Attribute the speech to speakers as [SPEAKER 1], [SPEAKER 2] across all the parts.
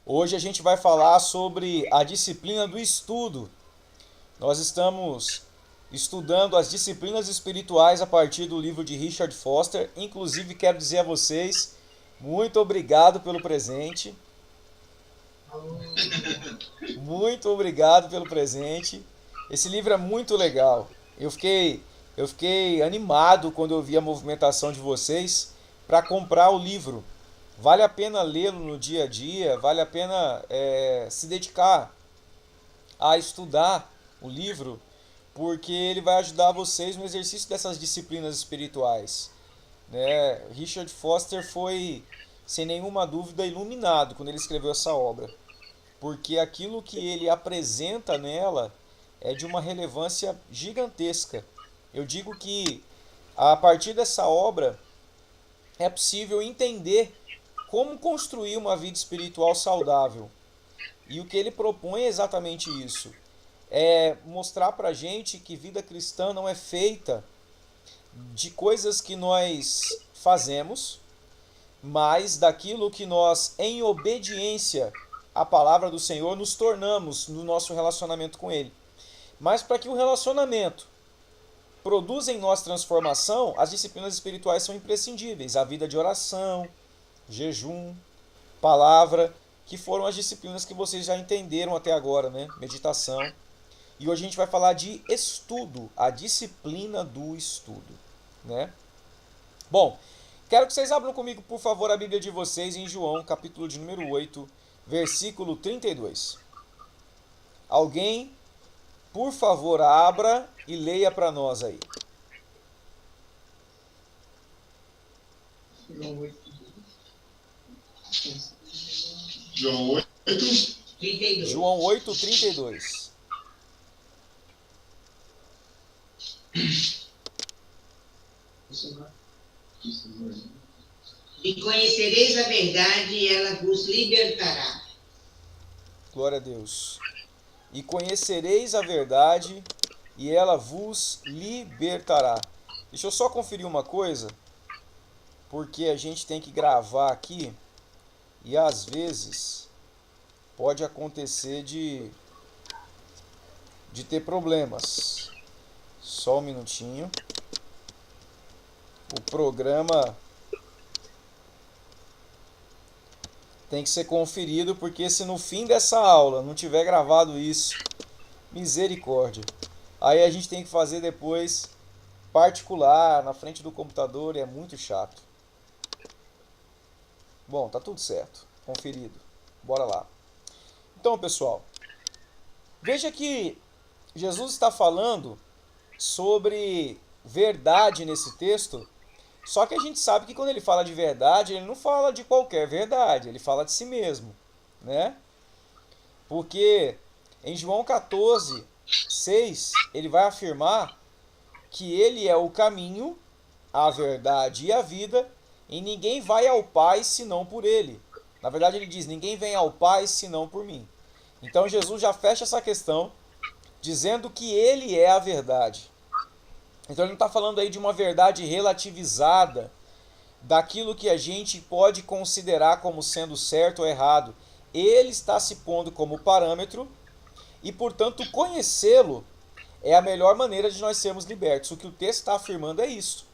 [SPEAKER 1] Hoje a gente vai falar sobre a disciplina do estudo. Nós estamos estudando as disciplinas espirituais a partir do livro de Richard Foster. Inclusive, quero dizer a vocês, muito obrigado pelo presente. Muito obrigado pelo presente. Esse livro é muito legal. Eu fiquei animado quando eu vi a movimentação de vocês para comprar o livro. Vale a pena lê-lo no dia a dia, vale a pena se dedicar a estudar o livro, porque ele vai ajudar vocês no exercício dessas disciplinas espirituais, né? Richard Foster foi, sem nenhuma dúvida, iluminado quando ele escreveu essa obra, porque aquilo que ele apresenta nela é de uma relevância gigantesca. Eu digo que a partir dessa obra é possível entender como construir uma vida espiritual saudável. E o que ele propõe é exatamente isso. É mostrar pra gente que vida cristã não é feita de coisas que nós fazemos, mas daquilo que nós, em obediência à palavra do Senhor, nos tornamos no nosso relacionamento com Ele. Mas para que o relacionamento produza em nós transformação, as disciplinas espirituais são imprescindíveis. A vida de oração, jejum, palavra, que foram as disciplinas que vocês já entenderam até agora, né? Meditação. E hoje a gente vai falar de estudo, a disciplina do estudo, né? Bom, quero que vocês abram comigo, por favor, a Bíblia de vocês em João, capítulo de número 8, versículo 32. Alguém, por favor, abra e leia para nós aí.
[SPEAKER 2] João 8.
[SPEAKER 1] João 8, 32.
[SPEAKER 3] E conhecereis a verdade e ela vos libertará.
[SPEAKER 1] Glória a Deus. E conhecereis a verdade e ela vos libertará. Deixa eu só conferir uma coisa, porque a gente tem que gravar aqui e às vezes pode acontecer de ter problemas. Só um minutinho. O programa tem que ser conferido, porque se no fim dessa aula não tiver gravado isso, misericórdia. Aí a gente tem que fazer depois particular, na frente do computador, e é muito chato. Bom, tá tudo certo. Conferido. Bora lá. Então, pessoal, veja que Jesus está falando sobre verdade nesse texto, só que a gente sabe que quando ele fala de verdade, ele não fala de qualquer verdade, ele fala de si mesmo, né? Porque em João 14, 6, ele vai afirmar que ele é o caminho, a verdade e a vida, e ninguém vai ao Pai senão por ele. Na verdade, ele diz: ninguém vem ao Pai senão por mim. Então Jesus já fecha essa questão dizendo que ele é a verdade. Então ele não está falando aí de uma verdade relativizada, daquilo que a gente pode considerar como sendo certo ou errado. Ele está se pondo como parâmetro e, portanto, conhecê-lo é a melhor maneira de nós sermos libertos. O que o texto está afirmando é isso.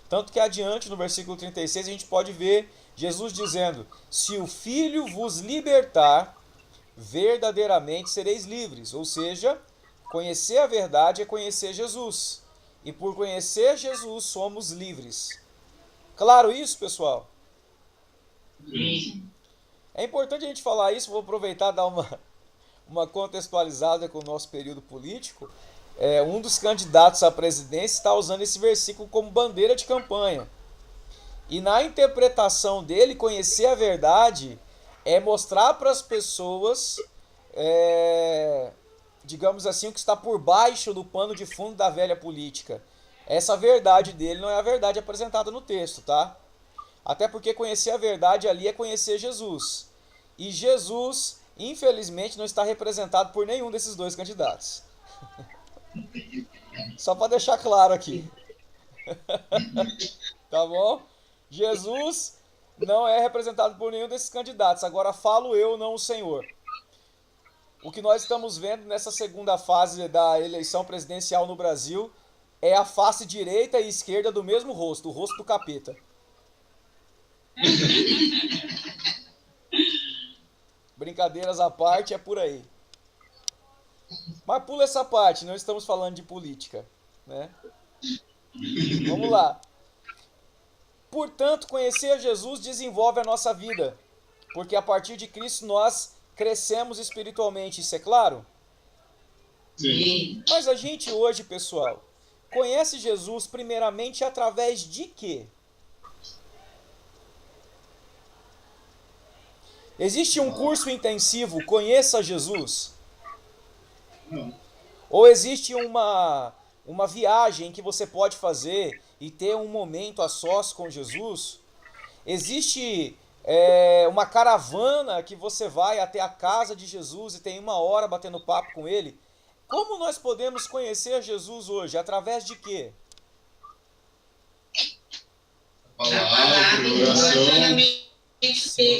[SPEAKER 1] Tanto que adiante, no versículo 36, a gente pode ver Jesus dizendo: se o Filho vos libertar, verdadeiramente sereis livres. Ou seja, conhecer a verdade é conhecer Jesus. E por conhecer Jesus, somos livres. Claro isso, pessoal? É importante a gente falar isso, vou aproveitar e dar uma contextualizada com o nosso período político. Um dos candidatos à presidência está usando esse versículo como bandeira de campanha. E na interpretação dele, conhecer a verdade é mostrar para as pessoas, digamos assim, o que está por baixo do pano de fundo da velha política. Essa verdade dele não é a verdade apresentada no texto, tá? Até porque conhecer a verdade ali é conhecer Jesus. E Jesus, infelizmente, não está representado por nenhum desses dois candidatos. Só para deixar claro aqui. Tá bom? Jesus não é representado por nenhum desses candidatos. Agora falo eu, não o senhor. O que nós estamos vendo nessa segunda fase da eleição presidencial no Brasil é a face direita e esquerda do mesmo rosto, o rosto do capeta. Brincadeiras à parte, é por aí. Mas pula essa parte, não estamos falando de política, né? Vamos lá. Portanto, conhecer a Jesus desenvolve a nossa vida, porque a partir de Cristo nós crescemos espiritualmente, isso é claro?
[SPEAKER 3] Sim.
[SPEAKER 1] Mas a gente hoje, pessoal, conhece Jesus primeiramente através de quê? Existe um curso intensivo Conheça Jesus?
[SPEAKER 2] Não.
[SPEAKER 1] Ou existe uma viagem que você pode fazer e ter um momento a sós com Jesus? Existe uma caravana que você vai até a casa de Jesus e tem 1 hora batendo papo com ele? Como nós podemos conhecer Jesus hoje? Através de quê?
[SPEAKER 2] Palavra, oração.
[SPEAKER 3] Relacionamento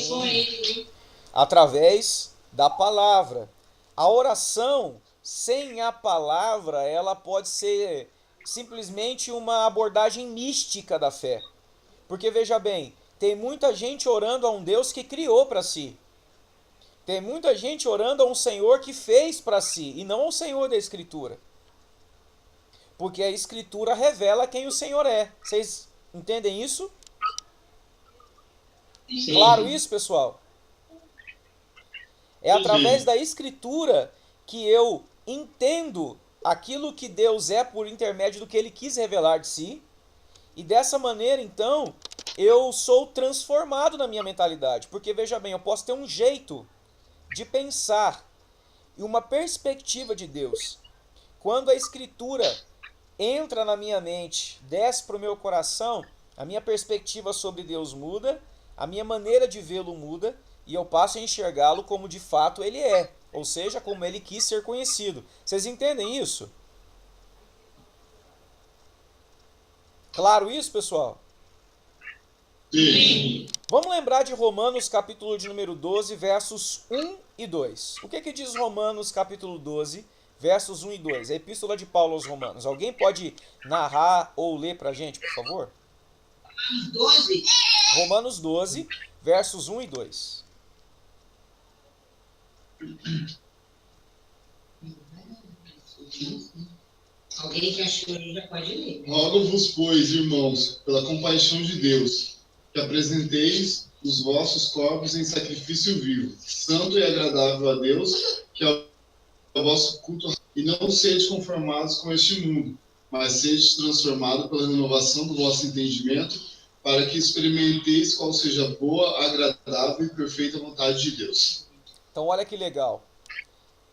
[SPEAKER 3] com ele, né?
[SPEAKER 1] Através da palavra. A oração, sem a palavra, ela pode ser simplesmente uma abordagem mística da fé. Porque veja bem, tem muita gente orando a um Deus que criou para si. Tem muita gente orando a um Senhor que fez para si, e não ao Senhor da Escritura. Porque a Escritura revela quem o Senhor é. Vocês entendem isso?
[SPEAKER 3] Sim.
[SPEAKER 1] Claro isso, pessoal? É através da Escritura que eu entendo aquilo que Deus é por intermédio do que Ele quis revelar de si. E dessa maneira, então, eu sou transformado na minha mentalidade. Porque, veja bem, eu posso ter um jeito de pensar e uma perspectiva de Deus. Quando a Escritura entra na minha mente, desce para o meu coração, a minha perspectiva sobre Deus muda, a minha maneira de vê-lo muda, e eu passo a enxergá-lo como de fato ele é, ou seja, como ele quis ser conhecido. Vocês entendem isso? Claro isso, pessoal?
[SPEAKER 2] Sim.
[SPEAKER 1] Vamos lembrar de Romanos capítulo de número 12, versos 1 e 2. O que diz Romanos capítulo 12, versos 1 e 2? A epístola de Paulo aos Romanos. Alguém pode narrar ou ler pra gente, por favor?
[SPEAKER 3] 12.
[SPEAKER 1] Romanos 12, versos 1 e 2.
[SPEAKER 3] Alguém que achou já pode ler.
[SPEAKER 2] Rogo-vos, pois, irmãos, pela compaixão de Deus, que apresenteis os vossos corpos em sacrifício vivo, santo e agradável a Deus, que é o vosso culto, e não sedes conformados com este mundo, mas sedes transformados pela renovação do vosso entendimento, para que experimenteis qual seja a boa, agradável e perfeita vontade de Deus.
[SPEAKER 1] Então olha que legal.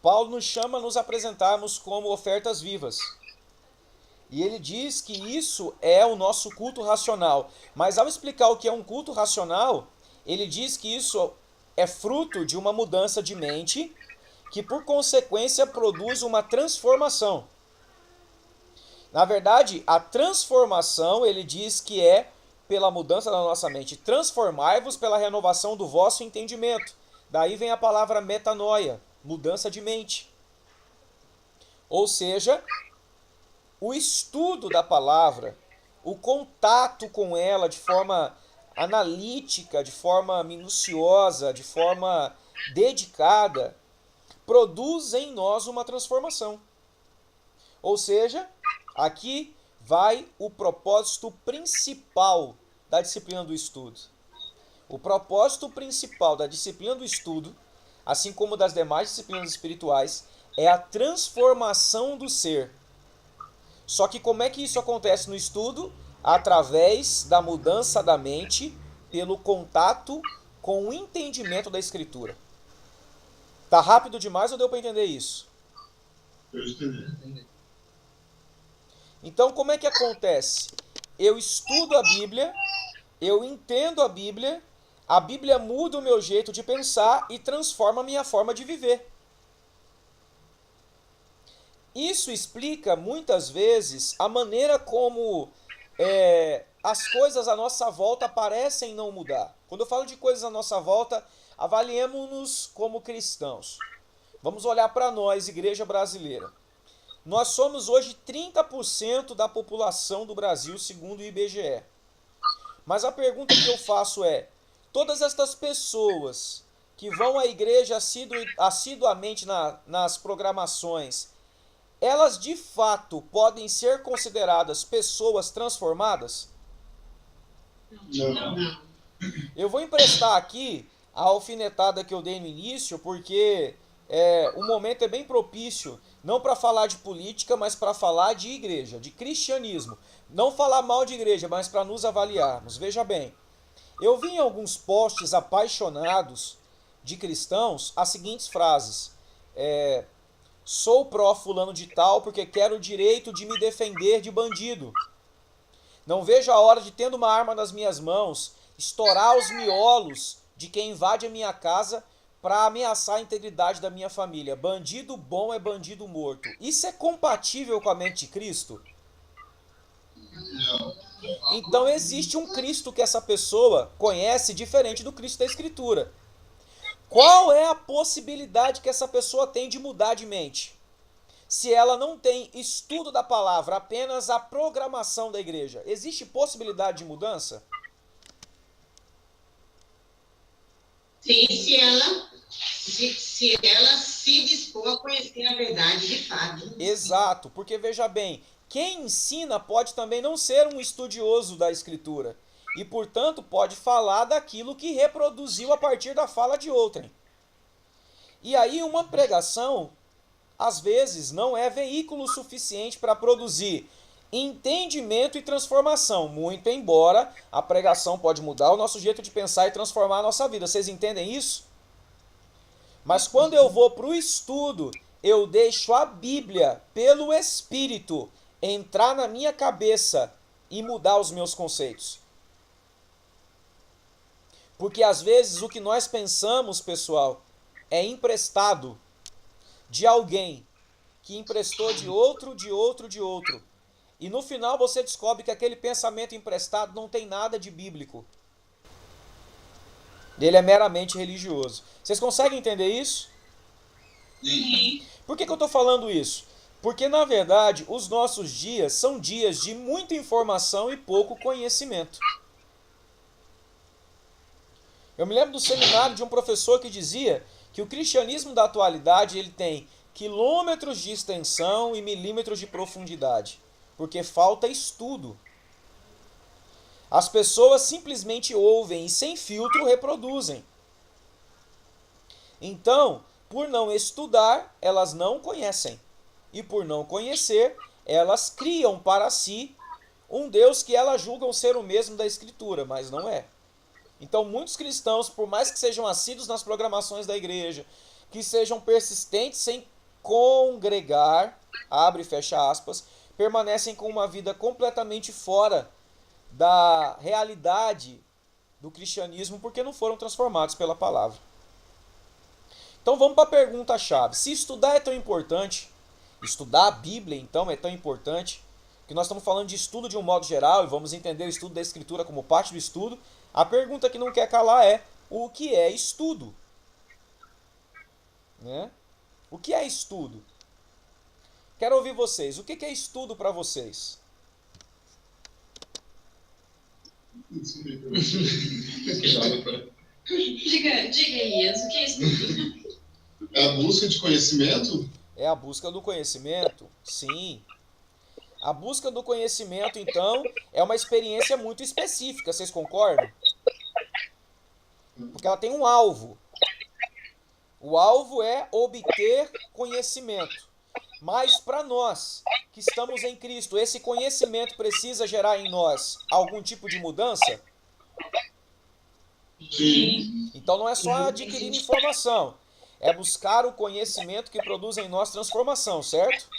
[SPEAKER 1] Paulo nos chama a nos apresentarmos como ofertas vivas. E ele diz que isso é o nosso culto racional. Mas ao explicar o que é um culto racional, ele diz que isso é fruto de uma mudança de mente, que por consequência produz uma transformação. Na verdade, a transformação, ele diz que é pela mudança da nossa mente. Transformai-vos pela renovação do vosso entendimento. Daí vem a palavra metanoia, mudança de mente. Ou seja, o estudo da palavra, o contato com ela de forma analítica, de forma minuciosa, de forma dedicada, produz em nós uma transformação. Ou seja, aqui vai o propósito principal da disciplina do estudo. O propósito principal da disciplina do estudo, assim como das demais disciplinas espirituais, é a transformação do ser. Só que como é que isso acontece no estudo? Através da mudança da mente, pelo contato com o entendimento da Escritura. Tá rápido demais ou deu para entender isso?
[SPEAKER 2] Eu entendi.
[SPEAKER 1] Então como é que acontece? Eu estudo a Bíblia, eu entendo a Bíblia muda o meu jeito de pensar e transforma a minha forma de viver. Isso explica, muitas vezes, a maneira como as coisas à nossa volta parecem não mudar. Quando eu falo de coisas à nossa volta, avaliemos-nos como cristãos. Vamos olhar para nós, igreja brasileira. Nós somos hoje 30% da população do Brasil, segundo o IBGE. Mas a pergunta que eu faço é, todas estas pessoas que vão à igreja assiduamente nas programações, elas de fato podem ser consideradas pessoas transformadas?
[SPEAKER 2] Não.
[SPEAKER 1] Eu vou emprestar aqui a alfinetada que eu dei no início, porque o momento é bem propício, não para falar de política, mas para falar de igreja, de cristianismo. Não falar mal de igreja, mas para nos avaliarmos. Veja bem, eu vi em alguns posts apaixonados de cristãos as seguintes frases. Sou pró fulano de tal porque quero o direito de me defender de bandido. Não vejo a hora de, tendo uma arma nas minhas mãos, estourar os miolos de quem invade a minha casa para ameaçar a integridade da minha família. Bandido bom é bandido morto. Isso é compatível com a mente de Cristo?
[SPEAKER 2] Não.
[SPEAKER 1] Então existe um Cristo que essa pessoa conhece diferente do Cristo da Escritura. Qual é a possibilidade que essa pessoa tem de mudar de mente? Se ela não tem estudo da palavra, apenas a programação da igreja, existe possibilidade de mudança?
[SPEAKER 3] Sim, se ela se dispor a conhecer a verdade de fato.
[SPEAKER 1] Exato, porque veja bem, quem ensina pode também não ser um estudioso da Escritura e, portanto, pode falar daquilo que reproduziu a partir da fala de outrem. E aí uma pregação, às vezes, não é veículo suficiente para produzir entendimento e transformação, muito embora a pregação pode mudar o nosso jeito de pensar e transformar a nossa vida. Vocês entendem isso? Mas quando eu vou para o estudo, eu deixo a Bíblia, pelo Espírito, entrar na minha cabeça e mudar os meus conceitos. Porque às vezes o que nós pensamos, pessoal, é emprestado de alguém que emprestou de outro, de outro, de outro. E no final você descobre que aquele pensamento emprestado não tem nada de bíblico. Ele é meramente religioso. Vocês conseguem entender isso?
[SPEAKER 3] Sim.
[SPEAKER 1] Por que eu estou falando isso? Porque, na verdade, os nossos dias são dias de muita informação e pouco conhecimento. Eu me lembro do seminário de um professor que dizia que o cristianismo da atualidade ele tem quilômetros de extensão e milímetros de profundidade, porque falta estudo. As pessoas simplesmente ouvem e sem filtro reproduzem. Então, por não estudar, elas não conhecem. E por não conhecer, elas criam para si um Deus que elas julgam ser o mesmo da Escritura, mas não é. Então, muitos cristãos, por mais que sejam assíduos nas programações da igreja, que sejam persistentes em congregar, abre e fecha aspas, permanecem com uma vida completamente fora da realidade do cristianismo porque não foram transformados pela palavra. Então vamos para a pergunta-chave. Se estudar é tão importante, estudar a Bíblia então é tão importante, que nós estamos falando de estudo de um modo geral e vamos entender o estudo da Escritura como parte do estudo, a pergunta que não quer calar é: o que é estudo? Né? O que é estudo? Quero ouvir vocês. O que é estudo para vocês?
[SPEAKER 4] Diga, Elias, o que é estudo?
[SPEAKER 2] É a busca de conhecimento?
[SPEAKER 1] É a busca do conhecimento? Sim. A busca do conhecimento, então, é uma experiência muito específica, vocês concordam? Porque ela tem um alvo. O alvo é obter conhecimento. Mas para nós que estamos em Cristo, esse conhecimento precisa gerar em nós algum tipo de mudança?
[SPEAKER 2] Sim.
[SPEAKER 1] Então não é só adquirir informação, é buscar o conhecimento que produz em nós transformação, certo?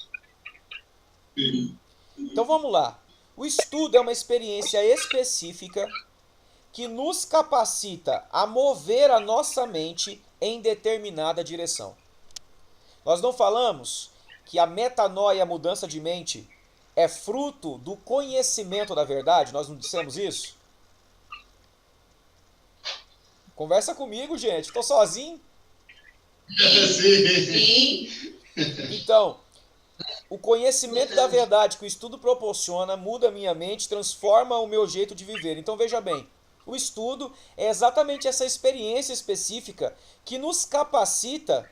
[SPEAKER 2] Sim.
[SPEAKER 1] Então vamos lá. O estudo é uma experiência específica que nos capacita a mover a nossa mente em determinada direção. Nós não falamos que a metanoia, a mudança de mente, é fruto do conhecimento da verdade? Nós não dissemos isso? Conversa comigo, gente. Estou sozinho.
[SPEAKER 2] Sim.
[SPEAKER 3] Sim.
[SPEAKER 1] Então, o conhecimento da verdade que o estudo proporciona muda a minha mente, transforma o meu jeito de viver. Então, veja bem, o estudo é exatamente essa experiência específica que nos capacita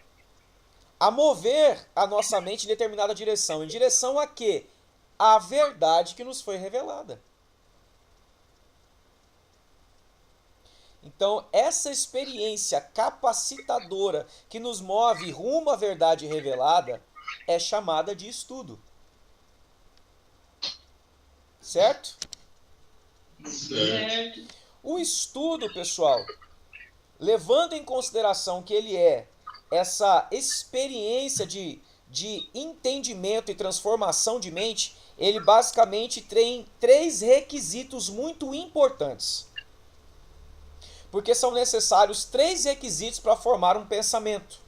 [SPEAKER 1] a mover a nossa mente em determinada direção. Em direção a quê? A verdade que nos foi revelada. Então, essa experiência capacitadora que nos move rumo à verdade revelada é chamada de estudo. Certo?
[SPEAKER 2] Certo.
[SPEAKER 1] O estudo, pessoal, levando em consideração que ele é essa experiência de entendimento e transformação de mente, ele basicamente tem 3 requisitos muito importantes. Porque são necessários 3 requisitos para formar um pensamento.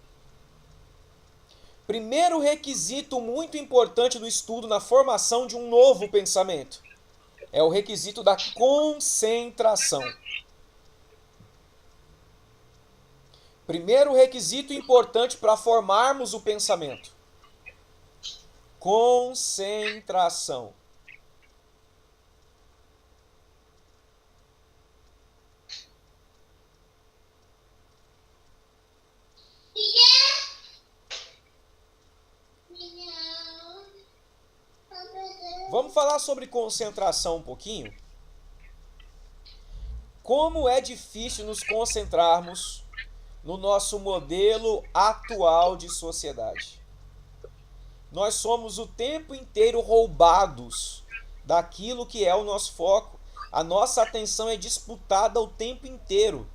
[SPEAKER 1] Primeiro requisito muito importante do estudo na formação de um novo pensamento é o requisito da concentração. Primeiro requisito importante para formarmos o pensamento: concentração. Vamos falar sobre concentração um pouquinho? Como é difícil nos concentrarmos no nosso modelo atual de sociedade. Nós somos o tempo inteiro roubados daquilo que é o nosso foco. A nossa atenção é disputada o tempo inteiro.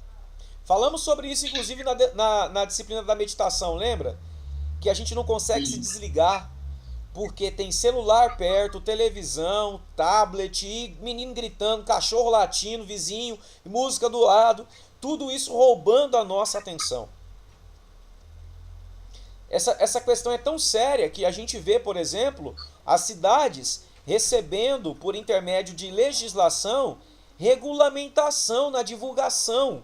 [SPEAKER 1] Falamos sobre isso, inclusive, na disciplina da meditação, lembra? Que a gente não consegue se desligar porque tem celular perto, televisão, tablet, e menino gritando, cachorro latindo, vizinho, música do lado, tudo isso roubando a nossa atenção. Essa questão é tão séria que a gente vê, por exemplo, as cidades recebendo, por intermédio de legislação, regulamentação na divulgação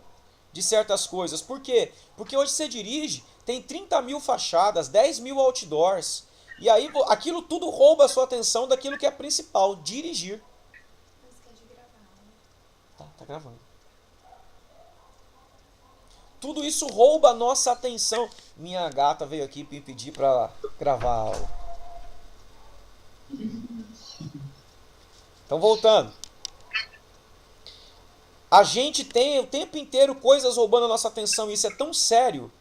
[SPEAKER 1] de certas coisas. Por quê? Porque hoje você dirige, tem 30 mil fachadas, 10 mil outdoors, e aí aquilo tudo rouba a sua atenção daquilo que é principal, dirigir. Tá gravando. Tudo isso rouba a nossa atenção. Minha gata veio aqui me pedir para gravar a aula. Então, voltando. A gente tem o tempo inteiro coisas roubando a nossa atenção, e isso é tão sério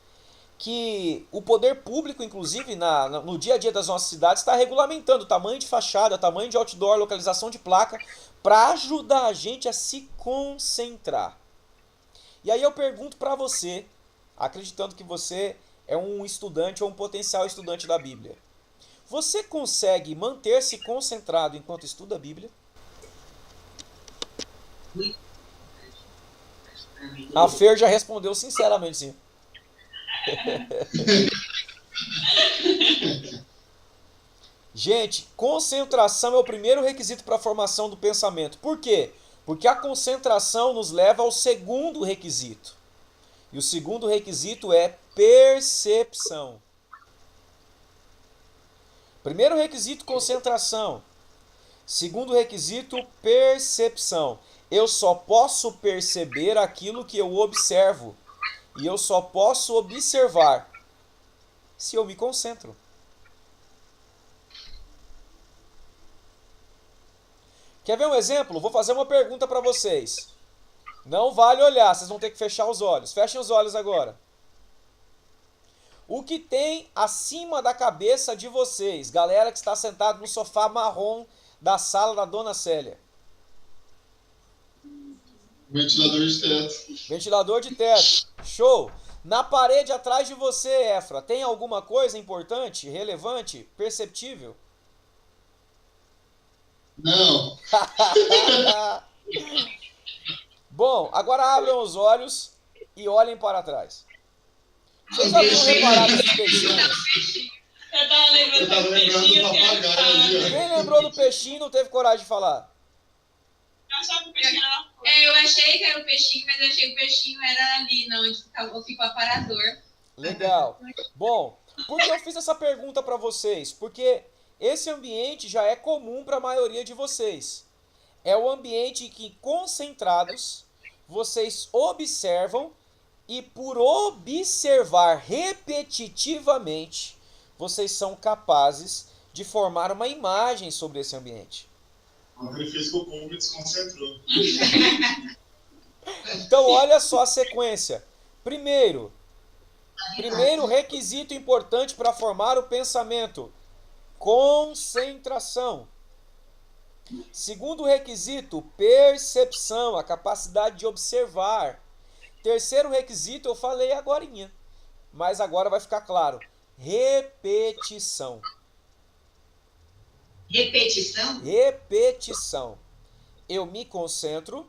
[SPEAKER 1] que o poder público, inclusive, no dia a dia das nossas cidades, está regulamentando tamanho de fachada, tamanho de outdoor, localização de placa, para ajudar a gente a se concentrar. E aí eu pergunto para você, acreditando que você é um estudante ou um potencial estudante da Bíblia, você consegue manter-se concentrado enquanto estuda a Bíblia? A Fer já respondeu sinceramente sim. Gente, concentração é o primeiro requisito para a formação do pensamento. Por quê? Porque a concentração nos leva ao segundo requisito. E o segundo requisito é percepção. Primeiro requisito, concentração. Segundo requisito, percepção. Eu só posso perceber aquilo que eu observo. E eu só posso observar se eu me concentro. Quer ver um exemplo? Vou fazer uma pergunta para vocês. Não vale olhar, vocês vão ter que fechar os olhos. Fechem os olhos agora. O que tem acima da cabeça de vocês, galera que está sentada no sofá marrom da sala da Dona Célia?
[SPEAKER 2] Ventilador de teto.
[SPEAKER 1] Ventilador de teto. Show! Na parede atrás de você, Efra, tem alguma coisa importante, relevante, perceptível?
[SPEAKER 2] Não.
[SPEAKER 1] Bom, agora abram os olhos e olhem para trás. Vocês já haviam reparado esses peixinhos?
[SPEAKER 4] Eu tava lembrando
[SPEAKER 2] do papagaio ali, ó.
[SPEAKER 1] Quem lembrou do peixinho não teve coragem de falar?
[SPEAKER 4] Eu achava que o peixinho era uma Eu achei que era o peixinho, mas eu achei que o peixinho era ali, não, onde fica o aparador.
[SPEAKER 1] Legal. Bom, por que eu fiz essa pergunta para vocês? Porque esse ambiente já é comum para a maioria de vocês. É o ambiente em que, concentrados, vocês observam e, por observar repetitivamente, vocês são capazes de formar uma imagem sobre esse ambiente.
[SPEAKER 2] Quando ele fez com o povo, ele desconcentrou.
[SPEAKER 1] Então, olha só a sequência. Primeiro requisito importante para formar o pensamento: concentração. Segundo requisito, percepção, a capacidade de observar. Terceiro requisito, eu falei agorinha, mas agora vai ficar claro: repetição.
[SPEAKER 3] Repetição?
[SPEAKER 1] Repetição. Eu me concentro,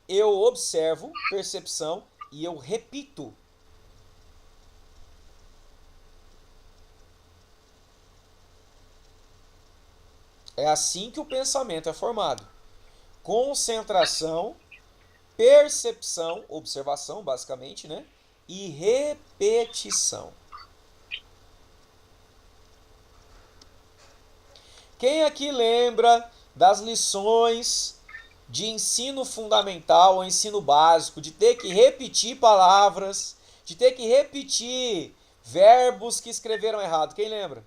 [SPEAKER 1] eu observo, percepção, e eu repito. É assim que o pensamento é formado. Concentração, percepção, observação, basicamente, né? E repetição. Quem aqui lembra das lições de ensino fundamental ou ensino básico, de ter que repetir palavras, de ter que repetir verbos que escreveram errado? Quem lembra?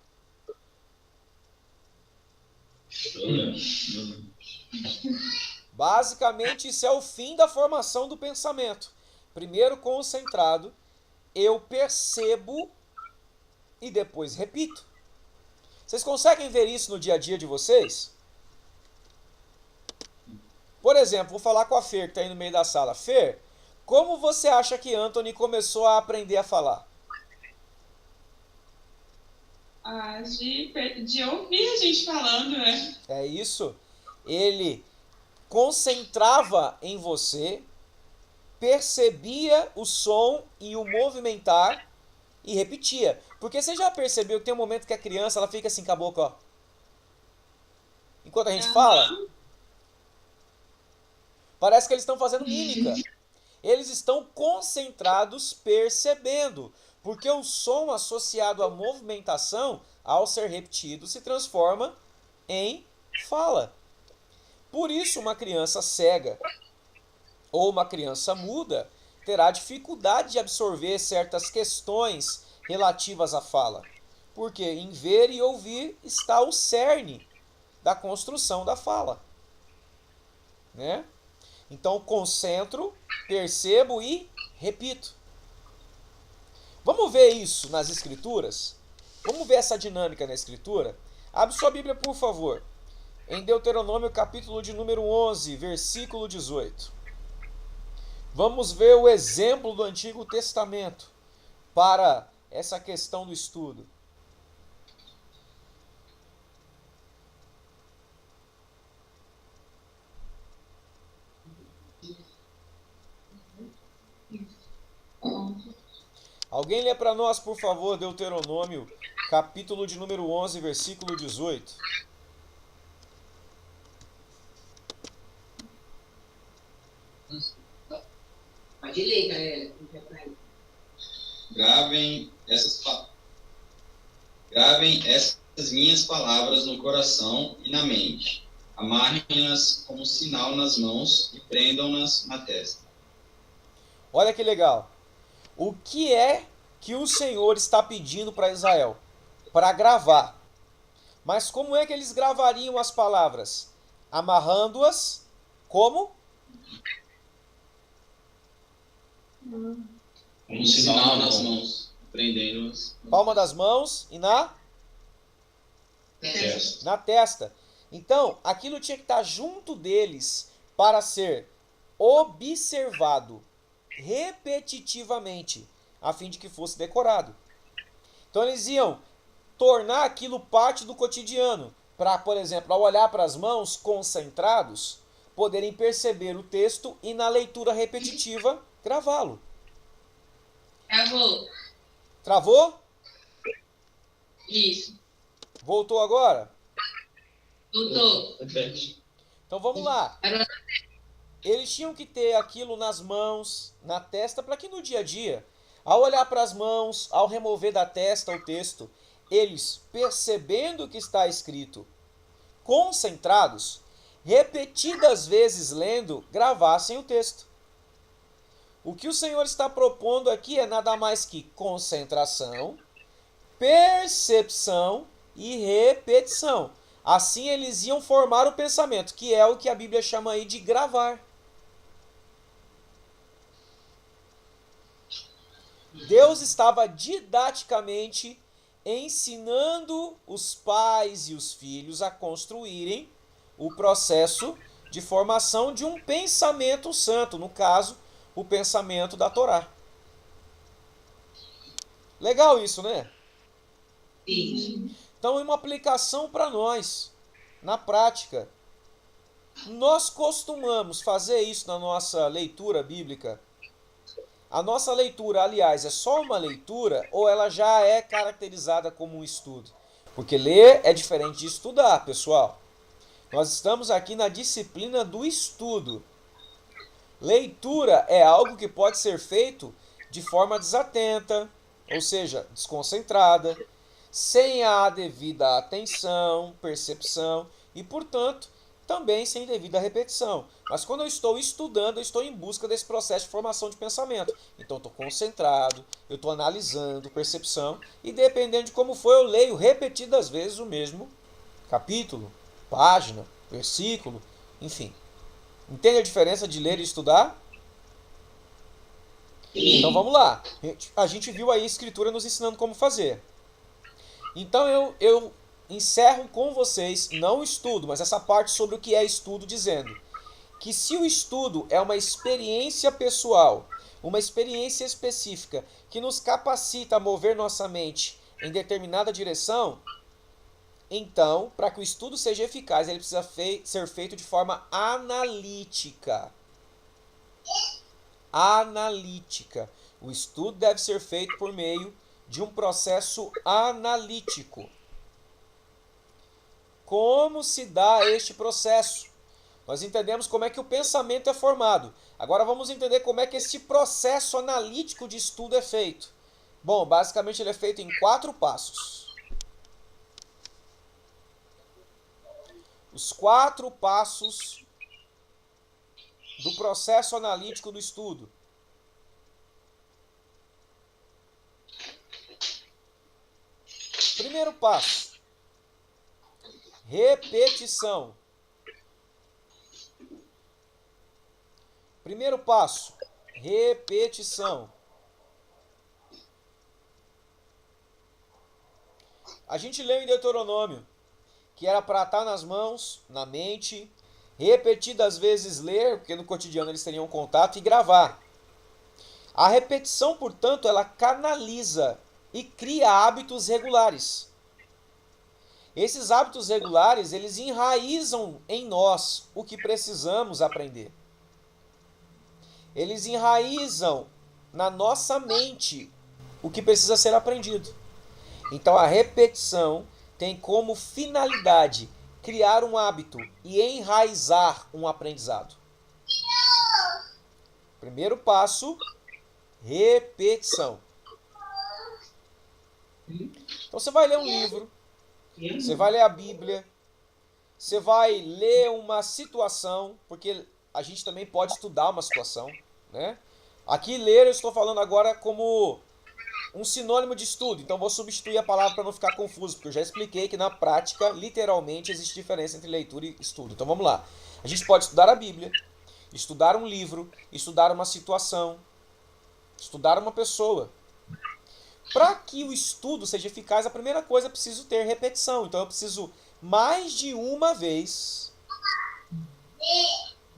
[SPEAKER 1] Basicamente, isso é o fim da formação do pensamento. Primeiro concentrado, eu percebo e depois repito. Vocês conseguem ver isso no dia a dia de vocês? Por exemplo, vou falar com a Fer, que está aí no meio da sala. Fer, como você acha que Anthony começou a aprender a falar?
[SPEAKER 5] De ouvir a gente falando, né?
[SPEAKER 1] É isso. Ele concentrava em você, percebia o som e o movimentar e repetia. Porque você já percebeu que tem um momento que a criança ela fica assim com a boca, ó. Enquanto a gente fala, parece que eles estão fazendo mímica. Eles estão concentrados percebendo. Porque o som associado à movimentação, ao ser repetido, se transforma em fala. Por isso, uma criança cega ou uma criança muda terá dificuldade de absorver certas questões relativas à fala. Porque em ver e ouvir está o cerne da construção da fala. Né? Então, concentro, percebo e repito. Vamos ver isso nas escrituras? Vamos ver essa dinâmica na escritura? Abre sua Bíblia, por favor. Em Deuteronômio, capítulo de número 11, versículo 18. Vamos ver o exemplo do Antigo Testamento para essa questão do estudo. Alguém lê para nós, por favor, Deuteronômio, capítulo de número 11, versículo 18.
[SPEAKER 3] Pode ler, galera.
[SPEAKER 6] Gravem essas minhas palavras no coração e na mente. Amarrem-nas como sinal nas mãos e prendam-nas na testa.
[SPEAKER 1] Olha que legal. O que é que o Senhor está pedindo para Israel? Para gravar. Mas como é que eles gravariam as palavras? Amarrando-as como?
[SPEAKER 6] Um sinal nas mãos, prendendo-as.
[SPEAKER 1] Palma das mãos e na
[SPEAKER 6] Testa.
[SPEAKER 1] na testa. Então, aquilo tinha que estar junto deles para ser observado repetitivamente, a fim de que fosse decorado. Então eles iam tornar aquilo parte do cotidiano, para, por exemplo, ao olhar para as mãos concentrados, poderem perceber o texto e na leitura repetitiva gravá-lo.
[SPEAKER 4] Travou.
[SPEAKER 1] Travou?
[SPEAKER 4] Isso.
[SPEAKER 1] Voltou agora?
[SPEAKER 4] Voltou.
[SPEAKER 1] Então vamos lá. Eles tinham que ter aquilo nas mãos, na testa, para que no dia a dia, ao olhar para as mãos, ao remover da testa o texto, eles, percebendo o que está escrito, concentrados, repetidas vezes lendo, gravassem o texto. O que o Senhor está propondo aqui é nada mais que concentração, percepção e repetição. Assim eles iam formar o pensamento, que é o que a Bíblia chama aí de gravar. Deus estava didaticamente ensinando os pais e os filhos a construírem o processo de formação de um pensamento santo, no caso, o pensamento da Torá. Legal isso, né?
[SPEAKER 3] Sim.
[SPEAKER 1] Então, é uma aplicação para nós, na prática. Nós costumamos fazer isso na nossa leitura bíblica. A nossa leitura, aliás, é só uma leitura ou ela já é caracterizada como um estudo? Porque ler é diferente de estudar, pessoal. Nós estamos aqui na disciplina do estudo. Leitura é algo que pode ser feito de forma desatenta, ou seja, desconcentrada, sem a devida atenção, percepção e, portanto, também sem devida repetição. Mas quando eu estou estudando, eu estou em busca desse processo de formação de pensamento. Então eu estou concentrado, eu estou analisando percepção e dependendo de como for, eu leio repetidas vezes o mesmo capítulo, página, versículo, enfim. Entende a diferença de ler e estudar? Então vamos lá. A gente viu aí a Escritura nos ensinando como fazer. Então eu encerro com vocês, não o estudo, mas essa parte sobre o que é estudo, dizendo que se o estudo é uma experiência pessoal, uma experiência específica que nos capacita a mover nossa mente em determinada direção, então, para que o estudo seja eficaz, ele precisa ser feito de forma analítica. Analítica. O estudo deve ser feito por meio de um processo analítico. Como se dá este processo? Nós entendemos como é que o pensamento é formado. Agora vamos entender como é que este processo analítico de estudo é feito. Bom, basicamente ele é feito em 4 passos. Os 4 passos do processo analítico do estudo. Primeiro passo: repetição. Primeiro passo: repetição. A gente leu em Deuteronômio que era para estar nas mãos, na mente, repetidas vezes ler, porque no cotidiano eles teriam contato, e gravar. A repetição, portanto, ela canaliza e cria hábitos regulares. Esses hábitos regulares, eles enraizam em nós o que precisamos aprender. Eles enraizam na nossa mente o que precisa ser aprendido. Então a repetição tem como finalidade criar um hábito e enraizar um aprendizado. Primeiro passo, repetição. Então você vai ler um livro, você vai ler a Bíblia, você vai ler uma situação, porque a gente também pode estudar uma situação, né? Aqui ler eu estou falando agora como um sinônimo de estudo, então vou substituir a palavra para não ficar confuso, porque eu já expliquei que na prática, literalmente, existe diferença entre leitura e estudo. Então vamos lá. A gente pode estudar a Bíblia, estudar um livro, estudar uma situação, estudar uma pessoa. Para que o estudo seja eficaz, a primeira coisa é preciso ter repetição. Então eu preciso mais de uma vez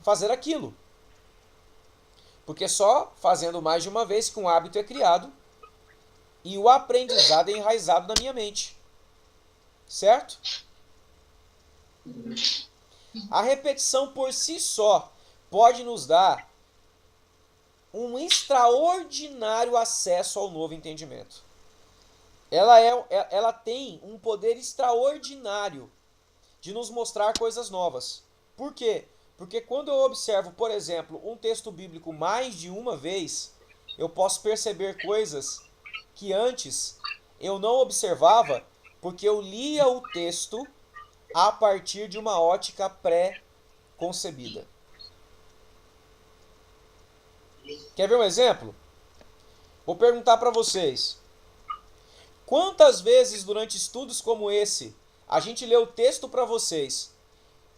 [SPEAKER 1] fazer aquilo. Porque só fazendo mais de uma vez que um hábito é criado e o aprendizado é enraizado na minha mente. Certo? A repetição por si só pode nos dar um extraordinário acesso ao novo entendimento. Ela tem um poder extraordinário de nos mostrar coisas novas. Por quê? Porque quando eu observo, por exemplo, um texto bíblico mais de uma vez, eu posso perceber coisas que antes eu não observava, porque eu lia o texto a partir de uma ótica pré-concebida. Quer ver um exemplo? Vou perguntar para vocês. Quantas vezes durante estudos como esse, a gente lê o texto para vocês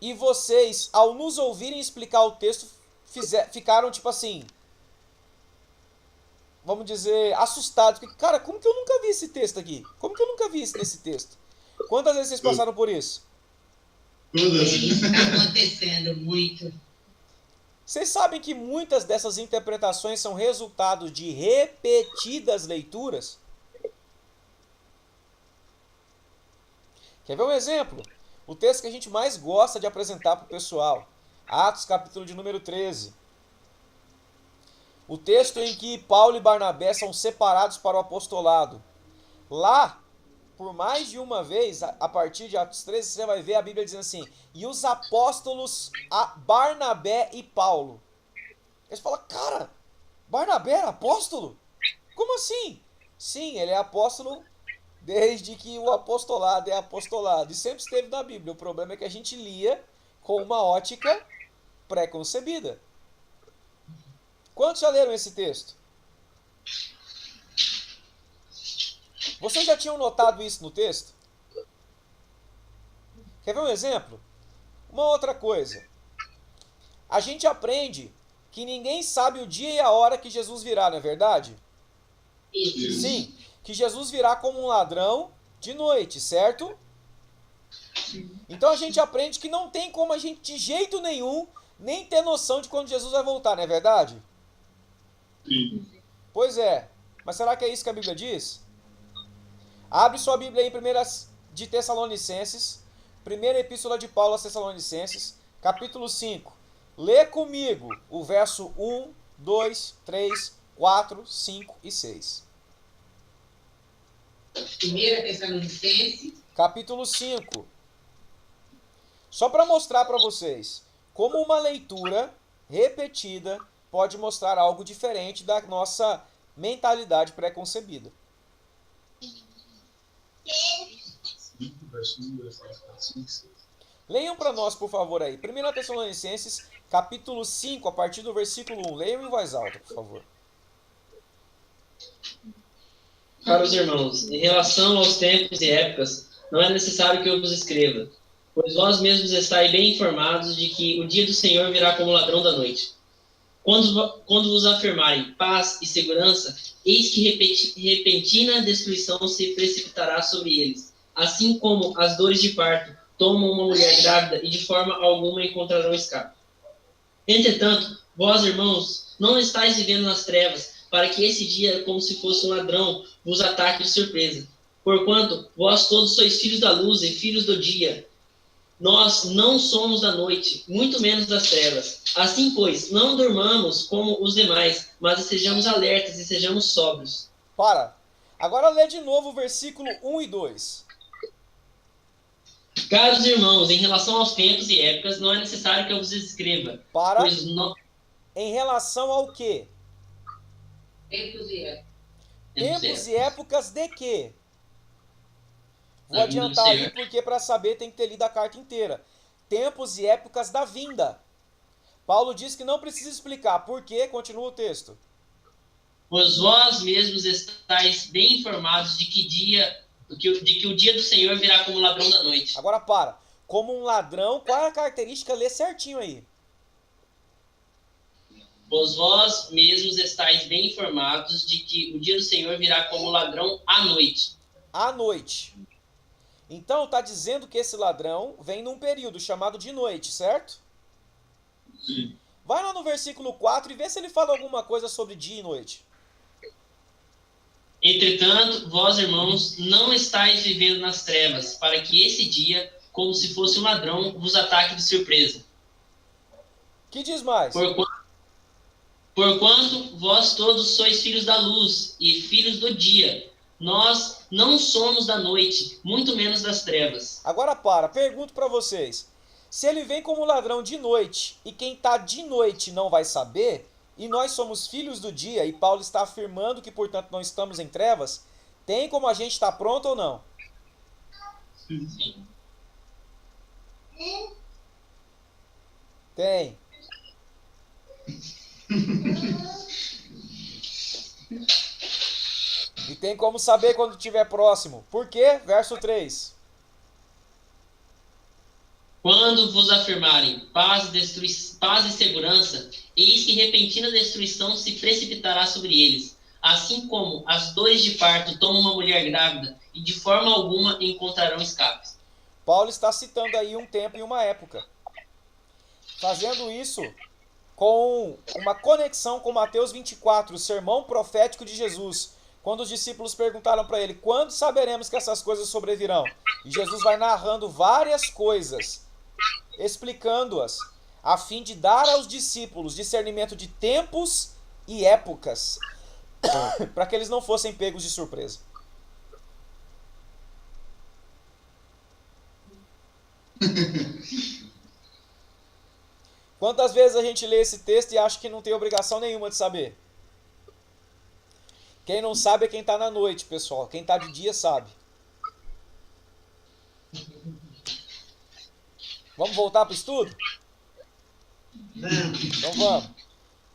[SPEAKER 1] e vocês, ao nos ouvirem explicar o texto, ficaram tipo assim, vamos dizer, assustados. Porque, cara, como que eu nunca vi esse texto aqui? Como que eu nunca vi isso nesse texto? Quantas vezes vocês passaram por isso?
[SPEAKER 3] Isso está acontecendo muito.
[SPEAKER 1] Vocês sabem que muitas dessas interpretações são resultado de repetidas leituras? Quer ver um exemplo? O texto que a gente mais gosta de apresentar para o pessoal. Atos, capítulo de número 13. O texto em que Paulo e Barnabé são separados para o apostolado. Lá, por mais de uma vez, a partir de Atos 13, você vai ver a Bíblia dizendo assim: e os apóstolos Barnabé e Paulo. Eles falam, cara, Barnabé era apóstolo? Como assim? Sim, ele é apóstolo desde que o apostolado é apostolado. E sempre esteve na Bíblia. O problema é que a gente lia com uma ótica pré-concebida. Quantos já leram esse texto? Vocês já tinham notado isso no texto? Quer ver um exemplo? Uma outra coisa. A gente aprende que ninguém sabe o dia e a hora que Jesus virá, não é verdade?
[SPEAKER 3] Isso.
[SPEAKER 1] Sim, que Jesus virá como um ladrão de noite, certo? Então a gente aprende que não tem como a gente de jeito nenhum nem ter noção de quando Jesus vai voltar, não é verdade?
[SPEAKER 2] Sim.
[SPEAKER 1] Pois é, mas será que é isso que a Bíblia diz? Abre sua Bíblia aí em 1 de Tessalonicenses, primeira epístola de Paulo aos Tessalonicenses, capítulo 5. Lê comigo o verso 1, 2, 3, 4, 5 e 6.
[SPEAKER 3] 1 Tessalonicenses,
[SPEAKER 1] Capítulo 5. Só para mostrar para vocês como uma leitura repetida pode mostrar algo diferente da nossa mentalidade pré-concebida.
[SPEAKER 2] 5, verso 1, verso 5, 6.
[SPEAKER 1] Leiam para nós, por favor, aí. 1 Tessalonicenses, capítulo 5, a partir do versículo 1. Leiam em voz alta, por favor.
[SPEAKER 7] Caros irmãos, em relação aos tempos e épocas, não é necessário que eu vos escreva, pois vós mesmos estáis bem informados de que o dia do Senhor virá como ladrão da noite. Quando vos afirmarem paz e segurança, eis que repentina destruição se precipitará sobre eles, assim como as dores de parto tomam uma mulher grávida e de forma alguma encontrarão escape. Entretanto, vós, irmãos, não estáis vivendo nas trevas, para que esse dia, como se fosse um ladrão, vos ataque de surpresa. Porquanto vós todos sois filhos da luz e filhos do dia. Nós não somos da noite, muito menos das trevas. Assim, pois, não dormamos como os demais, mas sejamos alertas e sejamos sóbrios.
[SPEAKER 1] Para. Agora lê de novo o versículo 1 e 2.
[SPEAKER 7] Caros irmãos, em relação aos tempos e épocas, não é necessário que eu vos escreva.
[SPEAKER 1] Para.
[SPEAKER 7] Pois
[SPEAKER 1] Em relação ao quê?
[SPEAKER 3] tempos e épocas.
[SPEAKER 1] Tempos e épocas de quê? Vou
[SPEAKER 7] Da vinda do
[SPEAKER 1] adiantar aí,
[SPEAKER 7] Senhor.
[SPEAKER 1] porque para saber tem que ter lido a carta inteira. Tempos e épocas da vinda. Paulo diz que não precisa explicar. Por quê? Continua o texto.
[SPEAKER 7] Pois vós mesmos estáis bem informados de que o dia do Senhor virá como ladrão da noite.
[SPEAKER 1] Agora para. Como um ladrão, qual é a característica? Lê certinho aí.
[SPEAKER 7] Pois vós mesmos estáis bem informados de que o dia do Senhor virá como ladrão à noite.
[SPEAKER 1] À noite. Então está dizendo que esse ladrão vem num período chamado de noite, certo?
[SPEAKER 2] Sim.
[SPEAKER 1] Vai lá no versículo 4 e vê se ele fala alguma coisa sobre dia e noite.
[SPEAKER 7] Entretanto, vós, irmãos, não estáis vivendo nas trevas, para que esse dia, como se fosse um ladrão, vos ataque de surpresa.
[SPEAKER 1] Que diz mais?
[SPEAKER 7] Porquanto vós todos sois filhos da luz e filhos do dia. Nós não somos da noite, muito menos das trevas.
[SPEAKER 1] Agora para. Pergunto para vocês. Se ele vem como ladrão de noite e quem está de noite não vai saber, e nós somos filhos do dia, e Paulo está afirmando que, portanto, não estamos em trevas, tem como a gente estar pronto ou não?
[SPEAKER 2] Sim.
[SPEAKER 1] Tem. E tem como saber quando estiver próximo. Por quê? Verso 3.
[SPEAKER 7] Quando vos afirmarem paz e segurança, eis que repentina destruição se precipitará sobre eles, assim como as dores de parto tomam uma mulher grávida, e de forma alguma encontrarão escape.
[SPEAKER 1] Paulo está citando aí um tempo e uma época. Fazendo isso com uma conexão com Mateus 24, o sermão profético de Jesus. Quando os discípulos perguntaram para ele, quando saberemos que essas coisas sobrevirão? E Jesus vai narrando várias coisas, explicando-as, a fim de dar aos discípulos discernimento de tempos e épocas, para que eles não fossem pegos de surpresa. Quantas vezes a gente lê esse texto e acha que não tem obrigação nenhuma de saber? Quem não sabe é quem está na noite, pessoal. Quem está de dia sabe. Vamos voltar para o estudo? Então vamos.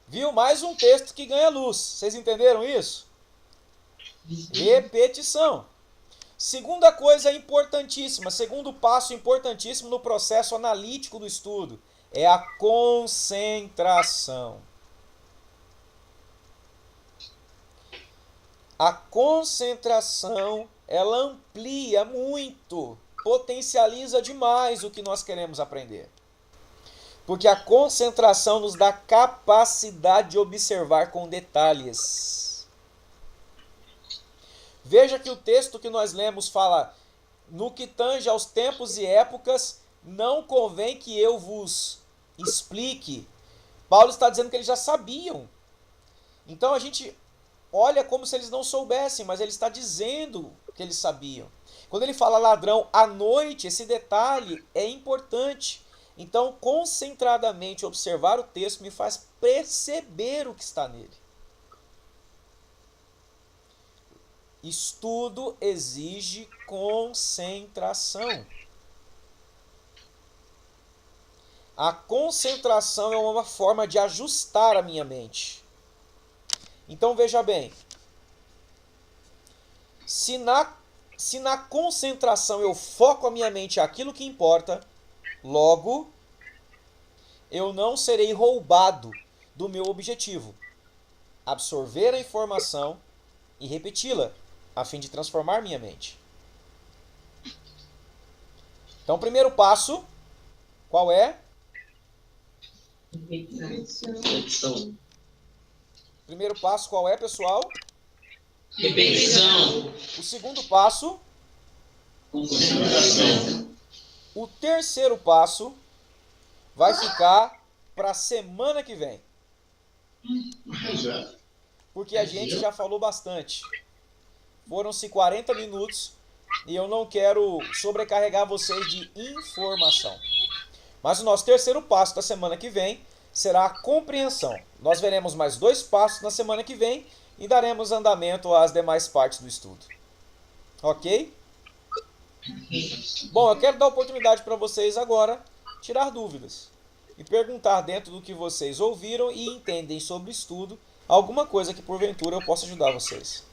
[SPEAKER 1] Viu? Mais um texto que ganha luz. Vocês entenderam isso? Repetição. Segunda coisa importantíssima, segundo passo importantíssimo no processo analítico do estudo, é a concentração. A concentração, ela amplia muito, potencializa demais o que nós queremos aprender. Porque a concentração nos dá capacidade de observar com detalhes. Veja que o texto que nós lemos fala, no que tange aos tempos e épocas, não convém que eu vos explique. Paulo está dizendo que eles já sabiam. Então a gente olha como se eles não soubessem, mas ele está dizendo que eles sabiam. Quando ele fala ladrão à noite, esse detalhe é importante. Então, concentradamente observar o texto me faz perceber o que está nele. Estudo exige concentração. A concentração é uma forma de ajustar a minha mente. Então veja bem, se na concentração eu foco a minha mente àquilo que importa, logo eu não serei roubado do meu objetivo, absorver a informação e repeti-la, a fim de transformar minha mente. Então o primeiro passo, qual é?
[SPEAKER 7] Repetição.
[SPEAKER 1] Primeiro passo qual é, pessoal?
[SPEAKER 7] Repetição.
[SPEAKER 1] O segundo passo?
[SPEAKER 7] Concentração.
[SPEAKER 1] O terceiro passo vai ficar para a semana que vem.
[SPEAKER 2] Já.
[SPEAKER 1] Porque a gente já falou bastante. Foram-se 40 minutos e eu não quero sobrecarregar vocês de informação. Mas o nosso terceiro passo da semana que vem será a compreensão. Nós veremos mais 2 passos na semana que vem e daremos andamento às demais partes do estudo. Ok? Bom, eu quero dar oportunidade para vocês agora tirar dúvidas e perguntar dentro do que vocês ouviram e entendem sobre o estudo alguma coisa que porventura eu possa ajudar vocês.